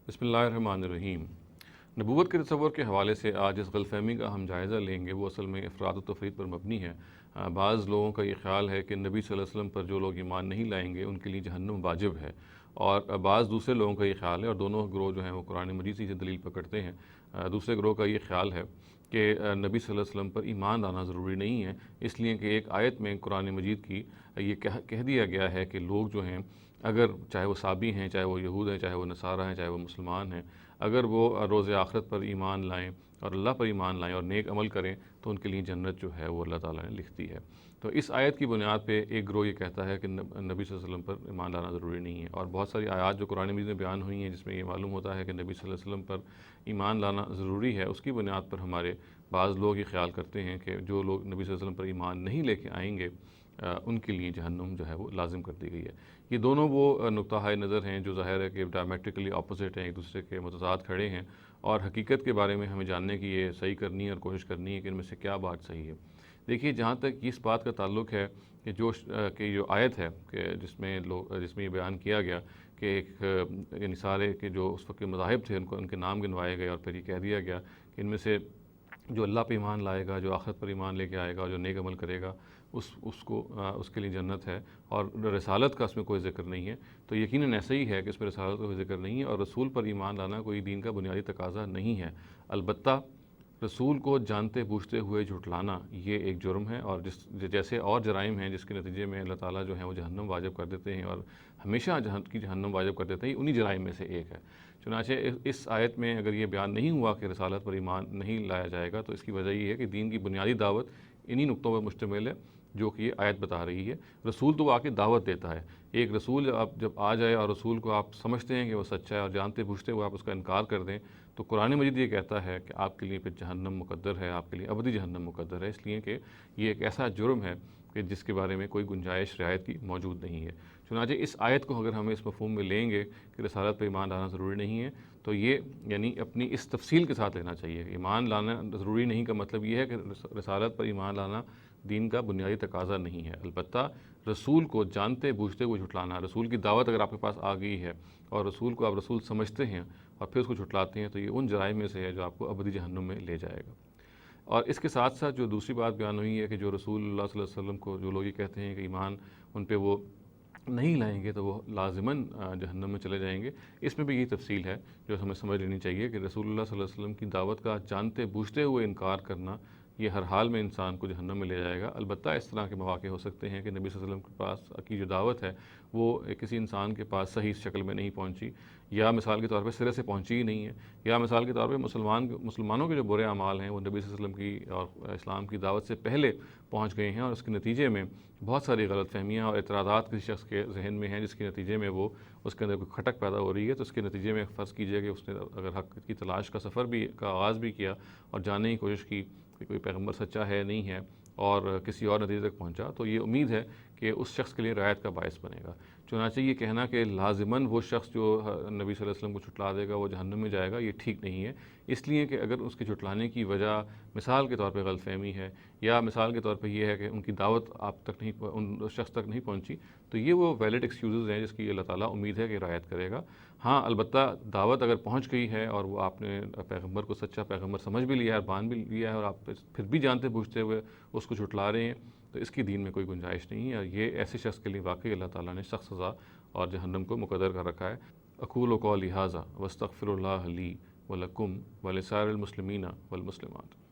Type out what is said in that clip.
بسم اللہ الرحمن الرحیم۔ نبوت کے تصور کے حوالے سے آج اس غلط فہمی کا ہم جائزہ لیں گے، وہ اصل میں افراد و تفرید پر مبنی ہے۔ بعض لوگوں کا یہ خیال ہے کہ نبی صلی اللہ علیہ وسلم پر جو لوگ ایمان نہیں لائیں گے ان کے لیے جہنم واجب ہے، اور بعض دوسرے لوگوں کا یہ خیال ہے، اور دونوں گروہ جو ہیں وہ قرآن مجید سے دلیل پکڑتے ہیں۔ دوسرے گروہ کا یہ خیال ہے کہ نبی صلی اللہ علیہ وسلم پر ایمان لانا ضروری نہیں ہے، اس لیے کہ ایک آیت میں قرآن مجید کی یہ کہہ دیا گیا ہے کہ لوگ جو ہیں، اگر چاہے وہ صابی ہیں، چاہے وہ یہود ہیں، چاہے وہ نصارہ ہیں، چاہے وہ مسلمان ہیں، اگر وہ روز آخرت پر ایمان لائیں اور اللہ پر ایمان لائیں اور نیک عمل کریں تو ان کے لیے جنت جو ہے وہ اللہ تعالیٰ نے لکھ دی ہے۔ تو اس آیت کی بنیاد پہ ایک گروہ یہ کہتا ہے کہ نبی صلی اللہ علیہ وسلم پر ایمان لانا ضروری نہیں ہے، اور بہت ساری آیات جو قرآن مجید میں بیان ہوئی ہیں جس میں یہ معلوم ہوتا ہے کہ نبی صلی اللہ علیہ وسلم پر ایمان لانا ضروری ہے، اس کی بنیاد پر ہمارے بعض لوگ یہ خیال کرتے ہیں کہ جو لوگ نبی صلی اللہ علیہ وسلم پر ایمان نہیں لے کے آئیں گے ان کے لیے جہنم جو ہے وہ لازم کر دی گئی ہے۔ یہ دونوں وہ نقطہ نظر ہیں جو ظاہر ہے کہ ڈائمیٹرکلی اپوزٹ ہیں، ایک دوسرے کے متضاد کھڑے ہیں، اور حقیقت کے بارے میں ہمیں جاننے کی یہ صحیح کرنی ہے اور کوشش کرنی ہے کہ ان میں سے کیا بات صحیح ہے۔ دیکھیے، جہاں تک اس بات کا تعلق ہے کہ جو آیت ہے کہ جس میں یہ بیان کیا گیا کہ ایک یعنی سارے کے جو اس وقت کے مذاہب تھے ان کے نام گنوائے گئے، اور پھر یہ کہہ دیا گیا کہ ان میں سے جو اللہ پہ ایمان لائے گا، جو آخرت پر ایمان لے کے آئے گا، جو نیک عمل کرے گا، اس کے لیے جنت ہے، اور رسالت کا اس میں کوئی ذکر نہیں ہے۔ تو یقیناً ایسا ہی ہے کہ اس میں رسالت کا کوئی ذکر نہیں ہے، اور رسول پر ایمان لانا کوئی دین کا بنیادی تقاضا نہیں ہے۔ البتہ رسول کو جانتے بوجھتے ہوئے جھٹلانا یہ ایک جرم ہے، اور جیسے اور جرائم ہیں جس کے نتیجے میں اللہ تعالیٰ جو ہیں وہ جہنم واجب کر دیتے ہیں، اور ہمیشہ جہنم واجب کر دیتے ہیں، انہی جرائم میں سے ایک ہے۔ چنانچہ اس آیت میں اگر یہ بیان نہیں ہوا کہ رسالت پر ایمان نہیں لایا جائے گا تو اس کی وجہ یہ ہے کہ دین کی بنیادی دعوت انہی نقطوں پر مشتمل ہے جو کہ یہ آیت بتا رہی ہے۔ رسول تو آ کے دعوت دیتا ہے، ایک رسول جب آ جائے اور رسول کو آپ سمجھتے ہیں کہ وہ سچا ہے اور جانتے بوجھتے ہوئے آپ اس کا انکار کر دیں تو قرآن مجید یہ کہتا ہے کہ آپ کے لیے پھر جہنم مقدر ہے، آپ کے لیے ابدی جہنم مقدر ہے، اس لیے کہ یہ ایک ایسا جرم ہے کہ جس کے بارے میں کوئی گنجائش رعایت کی موجود نہیں ہے۔ چنانچہ اس آیت کو اگر ہم اس مفہوم میں لیں گے کہ رسالت پہ ایمان لانا ضروری نہیں ہے تو یہ یعنی اپنی اس تفصیل کے ساتھ لینا چاہیے کہ ایمان لانا ضروری نہیں کا مطلب یہ ہے کہ رسالت پر ایمان لانا دین کا بنیادی تقاضا نہیں ہے۔ البتہ رسول کو جانتے بوجھتے ہوئے جھٹلانا، رسول کی دعوت اگر آپ کے پاس آ گئی ہے اور رسول کو آپ رسول سمجھتے ہیں اور پھر اس کو جھٹلاتے ہیں تو یہ ان جرائم میں سے ہے جو آپ کو ابدی جہنم میں لے جائے گا۔ اور اس کے ساتھ ساتھ جو دوسری بات بیان ہوئی ہے کہ جو رسول اللہ صلی اللہ علیہ وسلم کو جو لوگ یہ کہتے ہیں کہ ایمان ان پہ وہ نہیں لائیں گے تو وہ لازماً جہنم میں چلے جائیں گے، اس میں بھی یہی تفصیل ہے جو ہمیں سمجھ لینی چاہیے کہ رسول اللہ صلی اللہ علیہ وسلم کی دعوت کا جانتے بوجھتے ہوئے انکار کرنا یہ ہر حال میں انسان کو جہنم میں لے جائے گا۔ البتہ اس طرح کے مواقع ہو سکتے ہیں کہ نبی صلی اللہ علیہ وسلم کے پاس کی جو دعوت ہے وہ کسی انسان کے پاس صحیح شکل میں نہیں پہنچی، یا مثال کے طور پہ سرے سے پہنچی ہی نہیں ہے، یا مثال کے طور پہ مسلمانوں کے جو برے اعمال ہیں وہ نبی صلی اللہ علیہ وسلم کی اور اسلام کی دعوت سے پہلے پہنچ گئے ہیں، اور اس کے نتیجے میں بہت ساری غلط فہمیاں اور اعتراضات کسی شخص کے ذہن میں ہیں جس کے نتیجے میں وہ اس کے اندر کوئی کھٹک پیدا ہو رہی ہے، تو اس کے نتیجے میں فرض کیجئے کہ اس نے اگر حق کی تلاش کا سفر بھی کا آغاز بھی کیا اور جاننے کی کوشش کی کہ کوئی پیغمبر سچا ہے نہیں ہے اور کسی اور نتیجے تک پہنچا، تو یہ امید ہے کہ اس شخص کے لیے رعایت کا باعث بنے گا۔ چنانچہ یہ کہنا کہ لازماً وہ شخص جو نبی صلی اللہ علیہ وسلم کو جھٹلا دے گا وہ جہنم میں جائے گا، یہ ٹھیک نہیں ہے، اس لیے کہ اگر اس کے جھٹلانے کی وجہ مثال کے طور پہ غلط فہمی ہے، یا مثال کے طور پہ یہ ہے کہ ان کی دعوت آپ تک نہیں ان شخص تک نہیں پہنچی، تو یہ وہ ویلڈ ایکسکیوزز ہیں جس کی اللہ تعالیٰ امید ہے کہ رعایت کرے گا۔ ہاں، البتہ دعوت اگر پہنچ گئی ہے اور وہ آپ نے پیغمبر کو سچا پیغمبر سمجھ بھی لیا ہے اور مان بھی لیا ہے اور آپ پھر بھی جانتے بوجھتے ہوئے اس کو جھٹلا رہے ہیں، تو اس کی دین میں کوئی گنجائش نہیں ہے، اور یہ ایسے شخص کے لیے واقعی اللہ تعالیٰ نے سخت سزا اور جہنم کو مقرر کر رکھا ہے۔ اقول قولی ھذا واستغفر اللہ لی ولکم ولسائر المسلمین والمسلمات۔